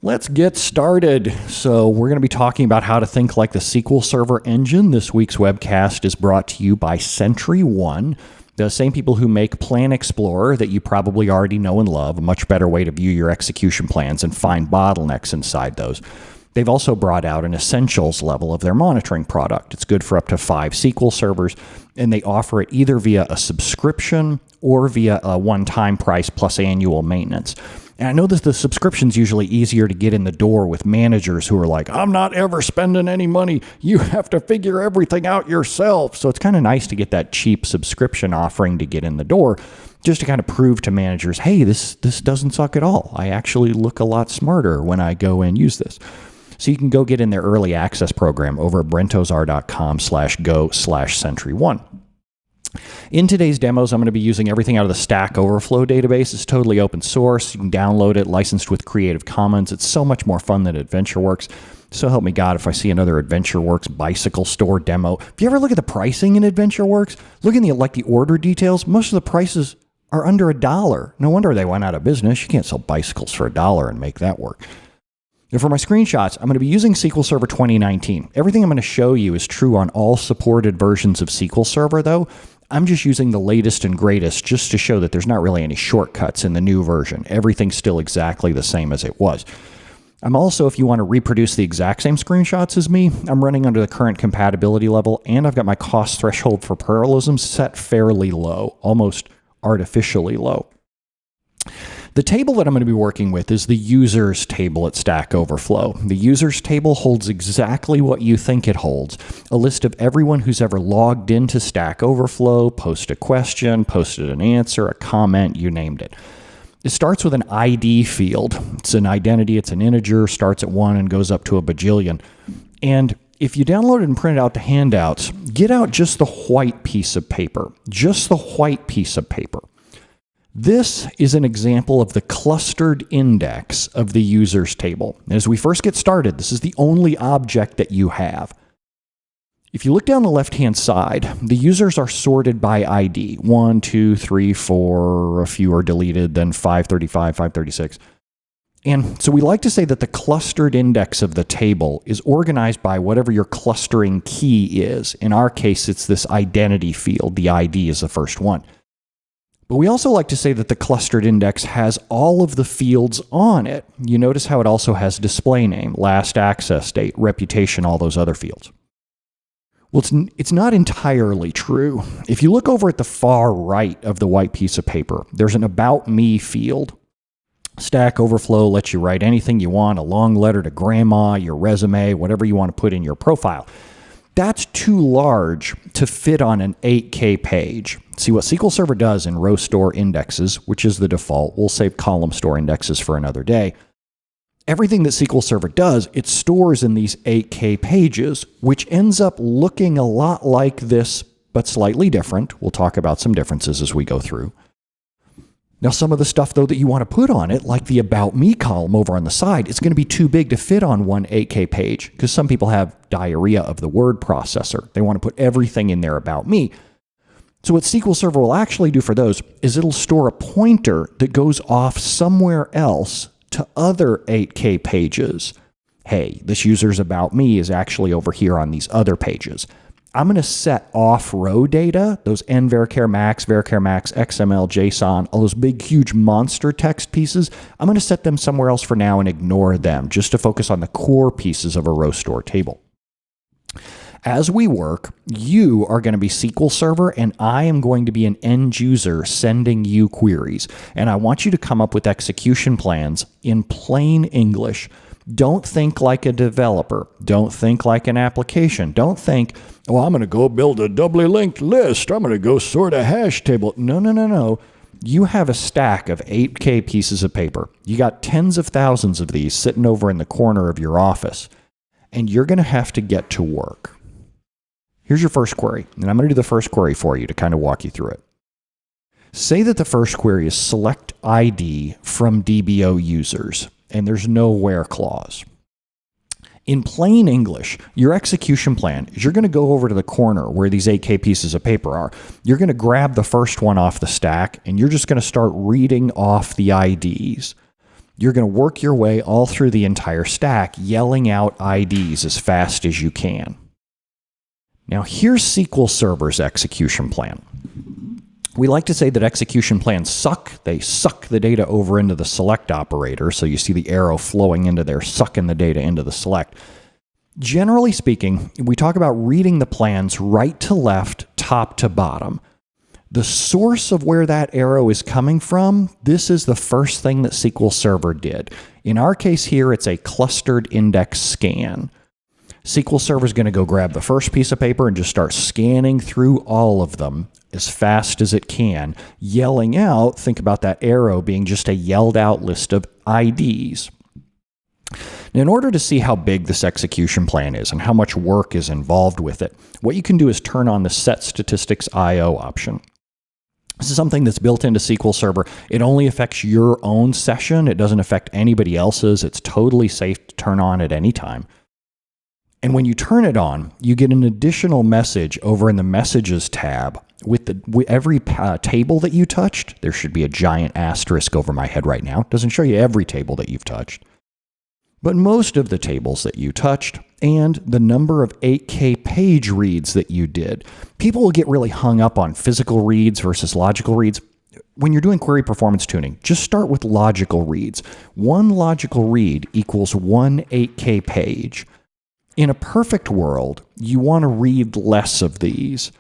Let's get started. So we're going to be talking about how to think like the SQL Server engine. This week's webcast is brought to you by SentryOne, the same people who make Plan Explorer that you probably already know and love, a much better way to view your execution plans and find bottlenecks inside those. They've also brought out an essentials level of their monitoring product. It's good for up to 5 SQL servers, and they offer it either via a subscription or via a one-time price plus annual maintenance. And I know that the subscription's usually easier to get in the door with managers who are like, I'm not ever spending any money. You have to figure everything out yourself. So it's kind of nice to get that cheap subscription offering to get in the door, just to kind of prove to managers, hey, this doesn't suck at all. I actually look a lot smarter when I go and use this. So you can go get in their early access program over at brentozar.com/go/SentryOne. In today's demos, I'm going to be using everything out of the Stack Overflow database. It's totally open source. You can download it, licensed with Creative Commons. It's so much more fun than AdventureWorks. So help me God if I see another AdventureWorks bicycle store demo. If you ever look at the pricing in AdventureWorks, look in the order details, most of the prices are under $1. No wonder they went out of business. You can't sell bicycles for $1 and make that work. Now for my screenshots, I'm going to be using SQL Server 2019. Everything I'm going to show you is true on all supported versions of SQL Server, though. I'm just using the latest and greatest just to show that there's not really any shortcuts in the new version. Everything's still exactly the same as it was. I'm also, if you want to reproduce the exact same screenshots as me, I'm running under the current compatibility level, and I've got my cost threshold for parallelism set fairly low, almost artificially low. The table that I'm going to be working with is the users table at Stack Overflow. The users table holds exactly what you think it holds, a list of everyone who's ever logged into Stack Overflow, posted a question, posted an answer, a comment, you named it. It starts with an ID field. It's an identity, it's an integer, starts at 1 and goes up to a bajillion. And if you download it and print out the handouts, get out just the white piece of paper, just the white piece of paper. This is an example of the clustered index of the users table. As we first get started, this is the only object that you have. If you look down the left-hand side, the users are sorted by ID. 1, 2, 3, 4, a few are deleted, then 535, 536. And so we like to say that the clustered index of the table is organized by whatever your clustering key is. In our case, it's this identity field. The ID is the first one. But we also like to say that the clustered index has all of the fields on it. You notice how it also has display name, last access date, reputation, all those other fields. Well, it's not entirely true. If you look over at the far right of the white piece of paper, there's an About Me field. Stack Overflow lets you write anything you want, a long letter to grandma, your resume, whatever you want to put in your profile. That's too large to fit on an 8K page. See, what SQL Server does in row store indexes, which is the default, we'll save column store indexes for another day. Everything that SQL Server does, it stores in these 8K pages, which ends up looking a lot like this, but slightly different. We'll talk about some differences as we go through. Now, some of the stuff, though, that you want to put on it, like the About Me column over on the side, it's going to be too big to fit on one 8K page because some people have diarrhea of the word processor. They want to put everything in there about me. So what SQL Server will actually do for those is it'll store a pointer that goes off somewhere else to other 8K pages. Hey, this user's About Me is actually over here on these other pages. I'm going to set off row data, those nvarchar max, XML, JSON, all those big, huge monster text pieces. I'm going to set them somewhere else for now and ignore them just to focus on the core pieces of a row store table. As we work, you are going to be SQL Server and I am going to be an end user sending you queries. And I want you to come up with execution plans in plain English. Don't think like a developer. Don't think like an application. Don't think, oh, I'm going to go build a doubly linked list. I'm going to go sort a hash table. No. You have a stack of 8K pieces of paper. You got tens of thousands of these sitting over in the corner of your office, and you're going to have to get to work. Here's your first query, and I'm going to do the first query for you to kind of walk you through it. Say that the first query is select ID from DBO users, and there's no where clause. In plain English, your execution plan is you're going to go over to the corner where these 8K pieces of paper are. You're going to grab the first one off the stack, and you're just going to start reading off the IDs. You're going to work your way all through the entire stack, yelling out IDs as fast as you can. Now, here's SQL Server's execution plan. We like to say that execution plans suck. They suck the data over into the select operator. So you see the arrow flowing into there, sucking the data into the select. Generally speaking, we talk about reading the plans right to left, top to bottom. The source of where that arrow is coming from, this is the first thing that SQL Server did. In our case here, it's a clustered index scan. SQL Server is going to go grab the first piece of paper and just start scanning through all of them as fast as it can, yelling out, think about that arrow being just a yelled out list of IDs. Now, in order to see how big this execution plan is and how much work is involved with it, what you can do is turn on the Set Statistics I/O option. This is something that's built into SQL Server. It only affects your own session. It doesn't affect anybody else's. It's totally safe to turn on at any time. And when you turn it on, you get an additional message over in the Messages tab. With every table that you touched, there should be a giant asterisk over my head right now. It doesn't show you every table that you've touched, but most of the tables that you touched and the number of 8K page reads that you did. People will get really hung up on physical reads versus logical reads. When you're doing query performance tuning, just start with logical reads. One logical read equals one 8K page. In a perfect world, you want to read less of these.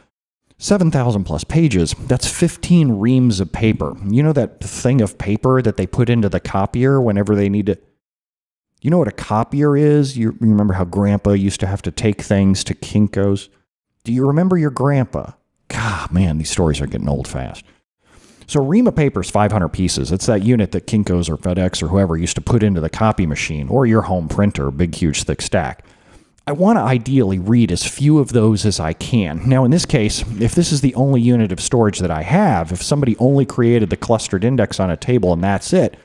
7,000 plus pages, that's 15 reams of paper. You know that thing of paper that they put into the copier whenever they need to... You know what a copier is? You remember how Grandpa used to have to take things to Kinko's? Do you remember your grandpa? God, man, these stories are getting old fast. So a ream of paper is 500 pieces. It's that unit that Kinko's or FedEx or whoever used to put into the copy machine or your home printer, big, huge, thick stack. I want to ideally read as few of those as I can. Now, in this case, if this is the only unit of storage that I have, if somebody only created the clustered index on a table and that's it,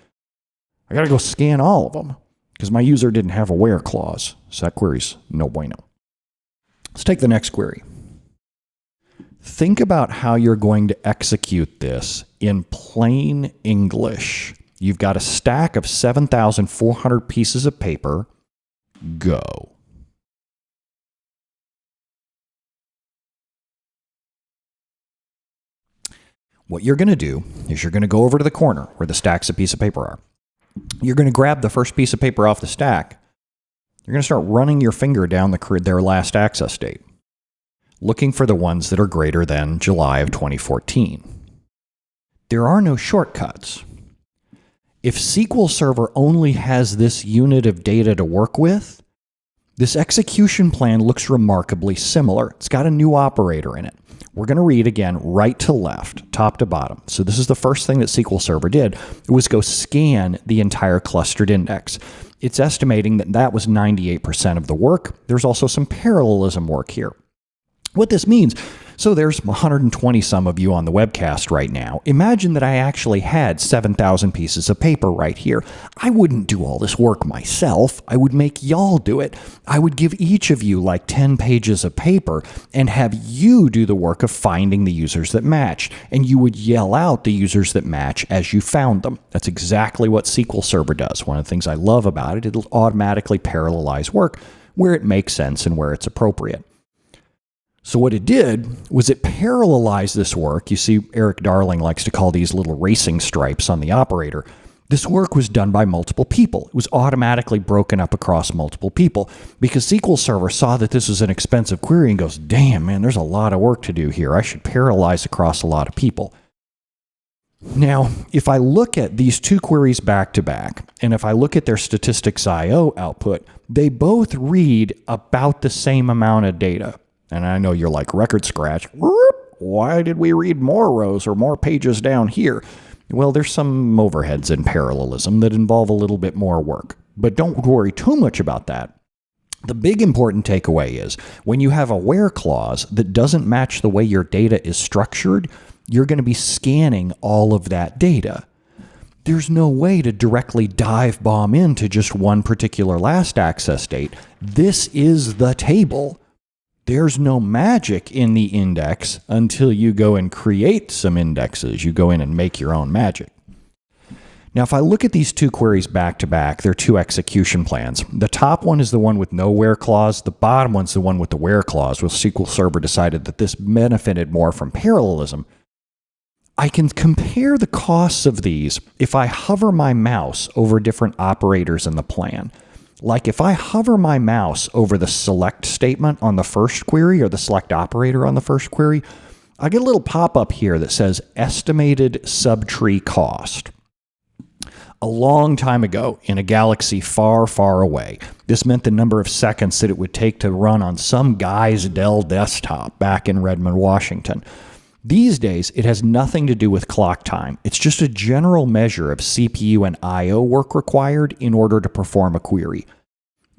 I got to go scan all of them because my user didn't have a where clause. So that query's no bueno. Let's take the next query. Think about how you're going to execute this in plain English. You've got a stack of 7,400 pieces of paper. Go. What you're going to do is you're going to go over to the corner where the stacks of pieces of paper are. You're going to grab the first piece of paper off the stack. You're going to start running your finger down their last access date, looking for the ones that are greater than July of 2014. There are no shortcuts. If SQL Server only has this unit of data to work with, this execution plan looks remarkably similar. It's got a new operator in it. We're going to read again right to left, top to bottom. So this is the first thing that SQL Server did. It was go scan the entire clustered index. It's estimating that that was 98% of the work. There's also some parallelism work here. What this means, so there's 120 some of you on the webcast right now. Imagine that I actually had 7,000 pieces of paper right here. I wouldn't do all this work myself. I would make y'all do it. I would give each of you like 10 pages of paper and have you do the work of finding the users that match. And you would yell out the users that match as you found them. That's exactly what SQL Server does. One of the things I love about it, it'll automatically parallelize work where it makes sense and where it's appropriate. So what it did was it parallelized this work. You see, Eric Darling likes to call these little racing stripes on the operator. This work was done by multiple people. It was automatically broken up across multiple people because SQL Server saw that this was an expensive query and goes, damn, man, there's a lot of work to do here. I should parallelize across a lot of people. Now, if I look at these two queries back to back, and if I look at their statistics I/O output, they both read about the same amount of data. And I know you're like, record scratch. Why did we read more rows or more pages down here? Well, there's some overheads in parallelism that involve a little bit more work. But don't worry too much about that. The big important takeaway is when you have a where clause that doesn't match the way your data is structured, you're going to be scanning all of that data. There's no way to directly dive bomb into just one particular last access date. This is the table. There's no magic in the index until you go and create some indexes. You go in and make your own magic. Now, if I look at these two queries back to back, they're two execution plans. The top one is the one with no where clause. The bottom one's the one with the where clause, where SQL Server decided that this benefited more from parallelism. I can compare the costs of these if I hover my mouse over different operators in the plan. Like if I hover my mouse over the select statement on the first query or the select operator on the first query, I get a little pop-up here that says estimated subtree cost. A long time ago, in a galaxy far, far away, this meant the number of seconds that it would take to run on some guy's Dell desktop back in Redmond, Washington. These days, it has nothing to do with clock time. It's just a general measure of CPU and I/O work required in order to perform a query.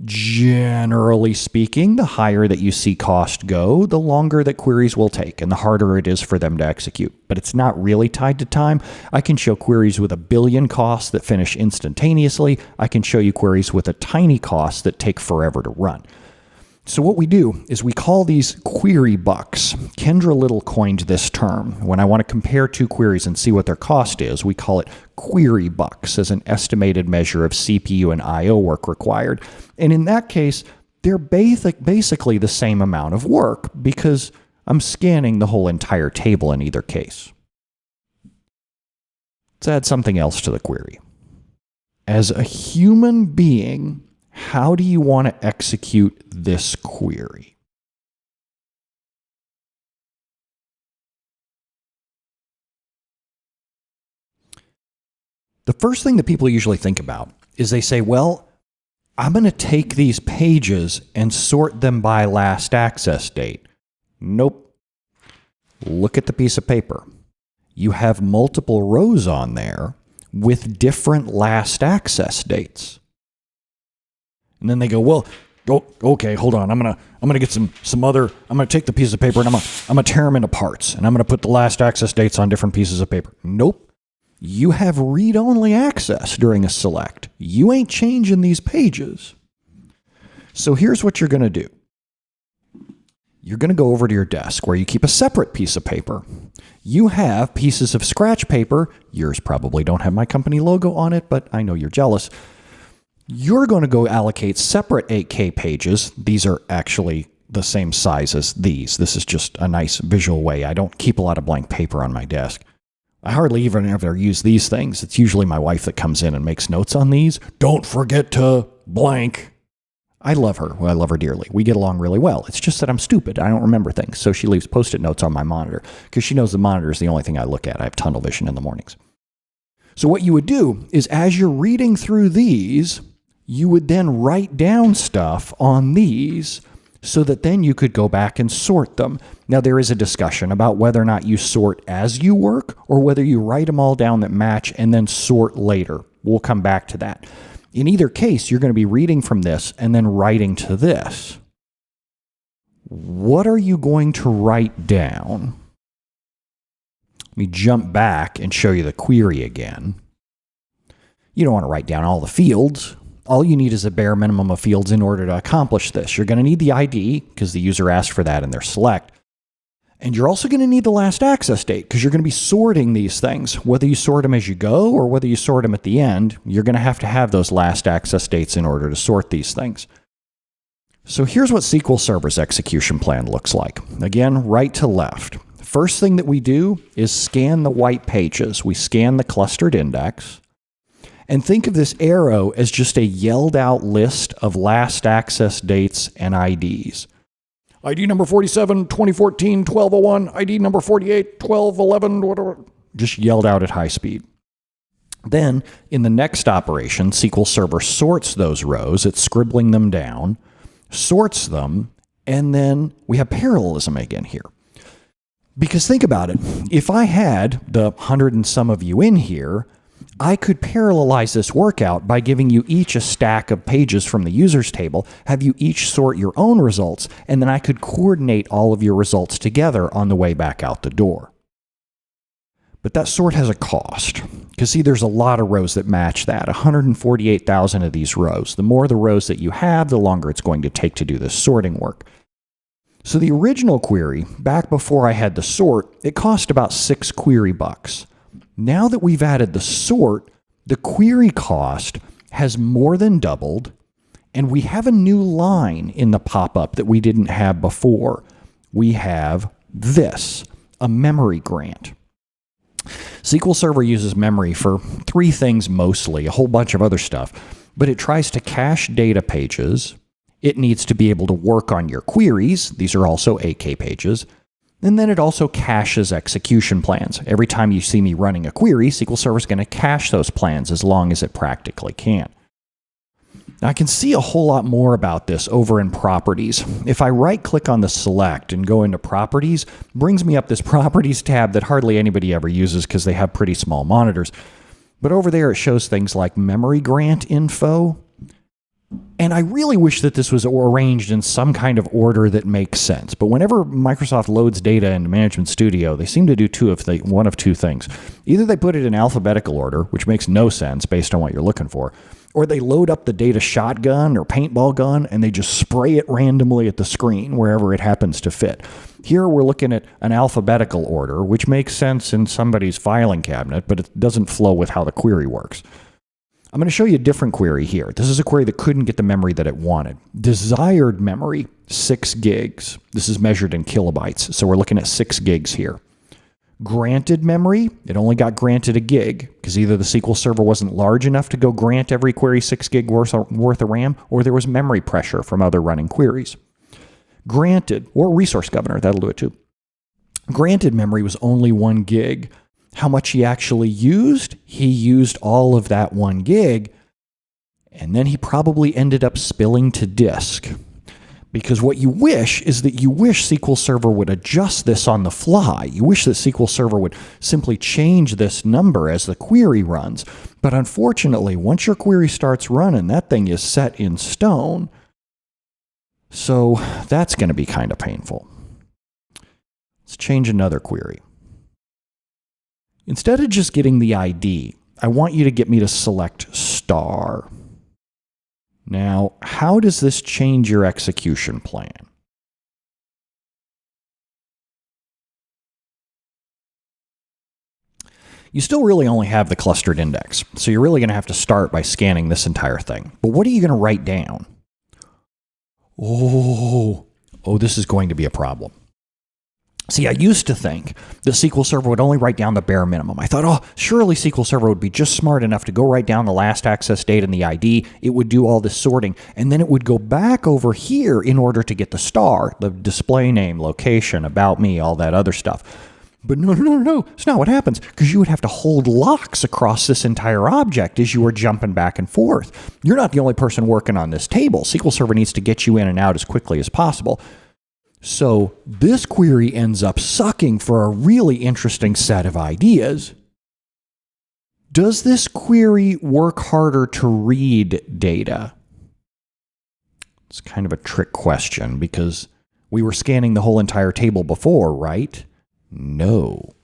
Generally speaking, the higher that you see cost go, the longer that queries will take and the harder it is for them to execute. But it's not really tied to time. I can show queries with 1 billion costs that finish instantaneously. I can show you queries with a tiny cost that take forever to run. So what we do is we call these query bucks. Kendra Little coined this term. When I want to compare two queries and see what their cost is, we call it query bucks as an estimated measure of CPU and I/O work required. And in that case, they're basically the same amount of work because I'm scanning the whole entire table in either case. Let's add something else to the query. As a human being, how do you want to execute this query? The first thing that people usually think about is they say, well, I'm going to take these pages and sort them by last access date. Nope. Look at the piece of paper. You have multiple rows on there with different last access dates. And then they go, well, okay, hold on. I'm gonna get some other. I'm gonna take the piece of paper and I'm gonna tear them into parts, and I'm gonna put the last access dates on different pieces of paper. Nope. You have read-only access during a select. You ain't changing these pages. So here's what you're gonna do. You're gonna go over to your desk where you keep a separate piece of paper. You have pieces of scratch paper. Yours probably don't have my company logo on it, but I know you're jealous. You're going to go allocate separate 8K pages. These are actually the same size as these. This is just a nice visual way. I don't keep a lot of blank paper on my desk. I hardly even ever use these things. It's usually my wife that comes in and makes notes on these. Don't forget to blank. I love her. Well, I love her dearly. We get along really well. It's just that I'm stupid. I don't remember things. So she leaves Post-it notes on my monitor because she knows the monitor is the only thing I look at. I have tunnel vision in the mornings. So what you would do is as you're reading through these, you would then write down stuff on these so that then you could go back and sort them. Now, there is a discussion about whether or not you sort as you work or whether you write them all down that match and then sort later. We'll come back to that. In either case, you're going to be reading from this and then writing to this. What are you going to write down? Let me jump back and show you the query again. You don't want to write down all the fields. All you need is a bare minimum of fields in order to accomplish this. You're going to need the ID because the user asked for that in their select. And you're also going to need the last access date because you're going to be sorting these things. Whether you sort them as you go or whether you sort them at the end, you're going to have those last access dates in order to sort these things. So here's what SQL Server's execution plan looks like. Again, right to left. First thing that we do is scan the white pages. We scan the clustered index. And think of this arrow as just a yelled out list of last access dates and IDs. ID number 47, 2014, 1201, ID number 48, 1211, whatever. Just yelled out at high speed. Then, in the next operation, SQL Server sorts those rows. It's scribbling them down, sorts them, and then we have parallelism again here. Because think about it. If I had the 100 and some of you in here, I could parallelize this workout by giving you each a stack of pages from the users table, have you each sort your own results, and then I could coordinate all of your results together on the way back out the door. But that sort has a cost. Because see, there's a lot of rows that match that, 148,000 of these rows. The more the rows that you have, the longer it's going to take to do this sorting work. So the original query, back before I had the sort, it cost about 6 query bucks. Now that we've added the sort, the query cost has more than doubled, and we have a new line in the pop-up that we didn't have before. We have this, a memory grant. SQL Server uses memory for three things mostly, a whole bunch of other stuff, but it tries to cache data pages. It needs to be able to work on your queries. These are also 8K pages. And then it also caches execution plans. Every time you see me running a query, SQL Server is going to cache those plans as long as it practically can. Now, I can see a whole lot more about this over in Properties. If I right-click on the select and go into Properties, it brings me up this Properties tab that hardly anybody ever uses because they have pretty small monitors. But over there, it shows things like memory grant info. And I really wish that this was arranged in some kind of order that makes sense. But whenever Microsoft loads data into Management Studio, they seem to do one of two things. Either they put it in alphabetical order, which makes no sense based on what you're looking for, or they load up the data shotgun or paintball gun and they just spray it randomly at the screen wherever it happens to fit. Here we're looking at an alphabetical order, which makes sense in somebody's filing cabinet, but it doesn't flow with how the query works. I'm going to show you a different query here. This is a query that couldn't get the memory that it wanted. Desired memory, 6 gigs. This is measured in kilobytes, so we're looking at 6 gigs here. Granted memory, it only got granted a gig, because either the SQL Server wasn't large enough to go grant every query 6 gig worth of RAM, or there was memory pressure from other running queries. Granted, or resource governor, that'll do it too. Granted memory was only 1 gig. How much he actually used? He used all of that 1 gig, and then he probably ended up spilling to disk. Because what you wish is that you wish SQL Server would adjust this on the fly. You wish that SQL Server would simply change this number as the query runs. But unfortunately, once your query starts running, that thing is set in stone. So that's going to be kind of painful. Let's change another query. Instead of just getting the ID, I want you to get me to select star. Now, how does this change your execution plan? You still really only have the clustered index, so you're really going to have to start by scanning this entire thing. But what are you going to write down? Oh, this is going to be a problem. See, I used to think that SQL Server would only write down the bare minimum. I thought, surely SQL Server would be just smart enough to go write down the last access date and the ID. It would do all this sorting, and then it would go back over here in order to get the star, the display name, location, about me, all that other stuff. But no. It's not what happens, because you would have to hold locks across this entire object as you were jumping back and forth. You're not the only person working on this table. SQL Server needs to get you in and out as quickly as possible. So this query ends up sucking for a really interesting set of ideas. Does this query work harder to read data? It's kind of a trick question because we were scanning the whole entire table before, right? No.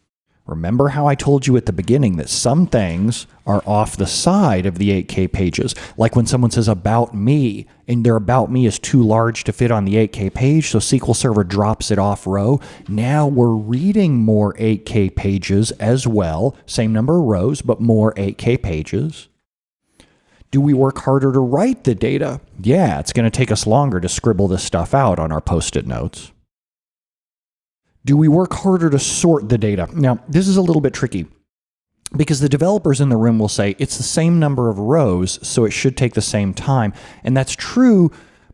Remember how I told you at the beginning that some things are off the side of the 8K pages, like when someone says about me, and their about me is too large to fit on the 8K page, so SQL Server drops it off row. Now we're reading more 8K pages as well, same number of rows, but more 8K pages. Do we work harder to write the data? Yeah, it's going to take us longer to scribble this stuff out on our Post-it notes. Do we work harder to sort the data? Now, this is a little bit tricky because the developers in the room will say it's the same number of rows, so it should take the same time. And that's true,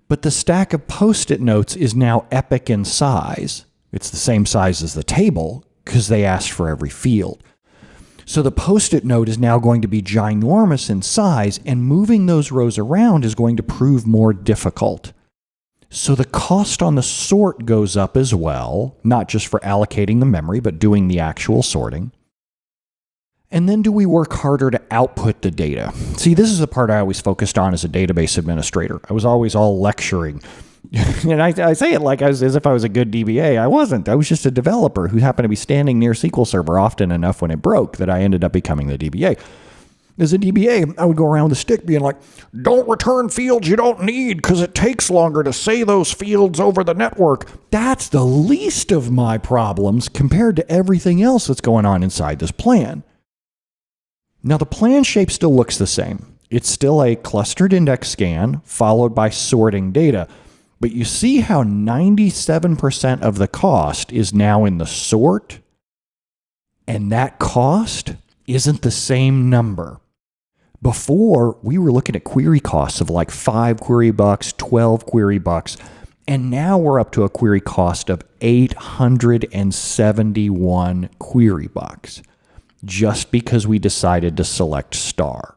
but the stack of Post-it notes is now epic in size. It's the same size as the table because they asked for every field. So the Post-it note is now going to be ginormous in size, and moving those rows around is going to prove more difficult. So the cost on the sort goes up as well, not just for allocating the memory, but doing the actual sorting. And then do we work harder to output the data? See, this is the part I always focused on as a database administrator. I was always all lecturing. And I say it like as if I was a good DBA. I wasn't. I was just a developer who happened to be standing near SQL Server often enough when it broke that I ended up becoming the DBA. As a DBA, I would go around the stick being like, don't return fields you don't need because it takes longer to say those fields over the network. That's the least of my problems compared to everything else that's going on inside this plan. Now the plan shape still looks the same. It's still a clustered index scan followed by sorting data. But you see how 97% of the cost is now in the sort, and that cost isn't the same number. Before, we were looking at query costs of like 5 query bucks, 12 query bucks, and now we're up to a query cost of 871 query bucks, just because we decided to select star.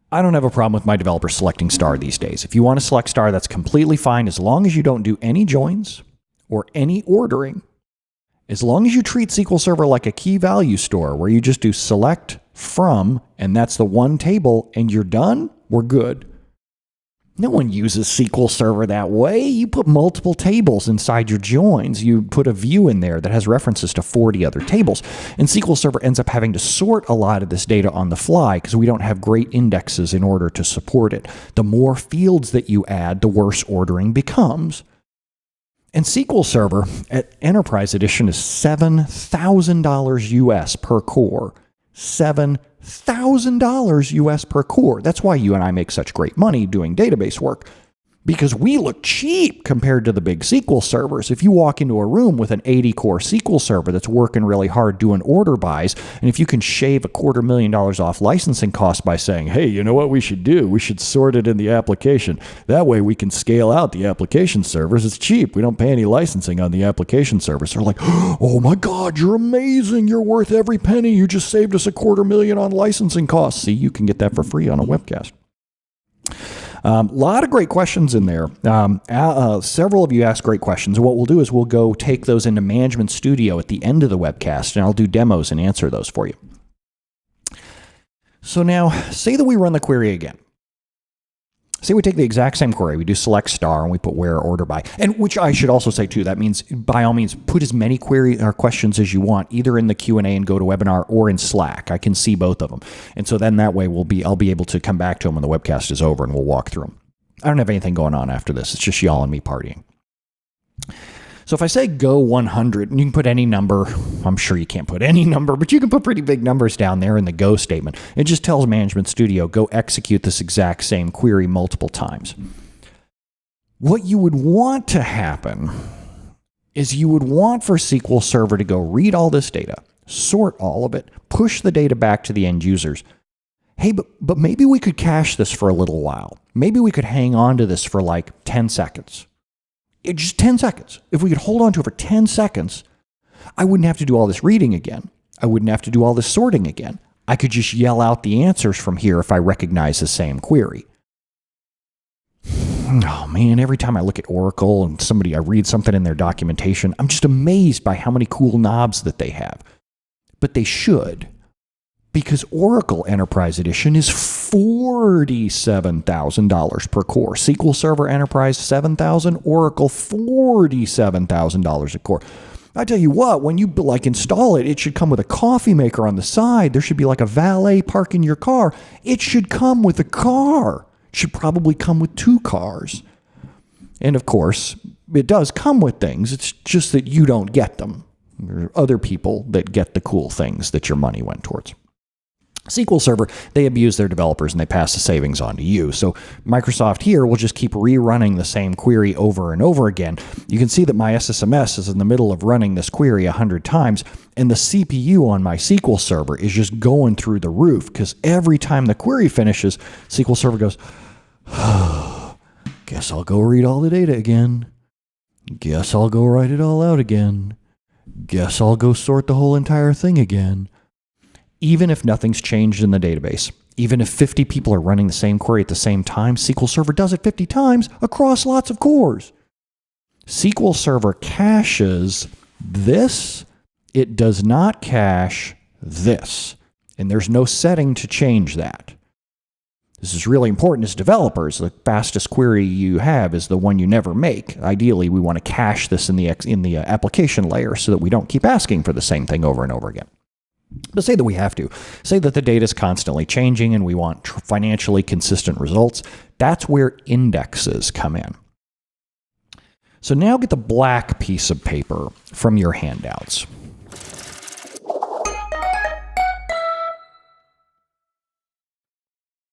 I don't have a problem with my developers selecting star these days. If you want to select star, that's completely fine as long as you don't do any joins or any ordering. As long as you treat SQL Server like a key value store where you just do select from, and that's the one table, and you're done, we're good. No one uses SQL Server that way. You put multiple tables inside your joins. You put a view in there that has references to 40 other tables. And SQL Server ends up having to sort a lot of this data on the fly because we don't have great indexes in order to support it. The more fields that you add, the worse ordering becomes. And SQL Server at Enterprise Edition is $7,000 US per core. $7,000 US per core. That's why you and I make such great money doing database work, because we look cheap compared to the big SQL servers. If you walk into a room with an 80-core SQL server that's working really hard doing order buys, and if you can shave $250,000 off licensing costs by saying, hey, you know what we should do? We should sort it in the application. That way we can scale out the application servers. It's cheap. We don't pay any licensing on the application servers. They're like, oh my God, you're amazing. You're worth every penny. You just saved us $250,000 on licensing costs. See, you can get that for free on a webcast. A lot of great questions in there. Several of you asked great questions. And what we'll do is we'll go take those into Management Studio at the end of the webcast, and I'll do demos and answer those for you. So now, say that we run the query again. Say we take the exact same query, we do select star, and we put where order by. And which I should also say too, that means by all means, put as many query or questions as you want, either in the Q&A and GoToWebinar or in Slack. I can see both of them. And so then that way I'll be able to come back to them when the webcast is over and we'll walk through them. I don't have anything going on after this. It's just y'all and me partying. So if I say go 100, and you can put any number, I'm sure you can't put any number, but you can put pretty big numbers down there in the go statement. It just tells Management Studio, go execute this exact same query multiple times. What you would want to happen is you would want for SQL Server to go read all this data, sort all of it, push the data back to the end users. Hey, but maybe we could cache this for a little while. Maybe we could hang on to this for like 10 seconds. Just 10 seconds. If we could hold on to it for 10 seconds, I wouldn't have to do all this reading again. I wouldn't have to do all this sorting again. I could just yell out the answers from here if I recognize the same query. Oh man, every time I look at Oracle and I read something in their documentation, I'm just amazed by how many cool knobs that they have. But they should. Because Oracle Enterprise Edition is $47,000 per core. SQL Server Enterprise $7,000, Oracle $47,000 a core. I tell you what, when you install it, it should come with a coffee maker on the side. There should be like a valet parking your car. It should come with a car. It should probably come with 2 cars. And of course, it does come with things. It's just that you don't get them. There are other people that get the cool things that your money went towards. SQL Server, they abuse their developers and they pass the savings on to you. So Microsoft here will just keep rerunning the same query over and over again. You can see that my SSMS is in the middle of running this query 100 times, and the CPU on my SQL Server is just going through the roof because every time the query finishes, SQL Server goes, guess I'll go read all the data again. Guess I'll go write it all out again. Guess I'll go sort the whole entire thing again. Even if nothing's changed in the database, even if 50 people are running the same query at the same time, SQL Server does it 50 times across lots of cores. SQL Server caches this. It does not cache this. And there's no setting to change that. This is really important as developers. The fastest query you have is the one you never make. Ideally, we want to cache this in the application layer so that we don't keep asking for the same thing over and over again. But say that we have to. Say that the data is constantly changing and we want financially consistent results. That's where indexes come in. So now get the black piece of paper from your handouts.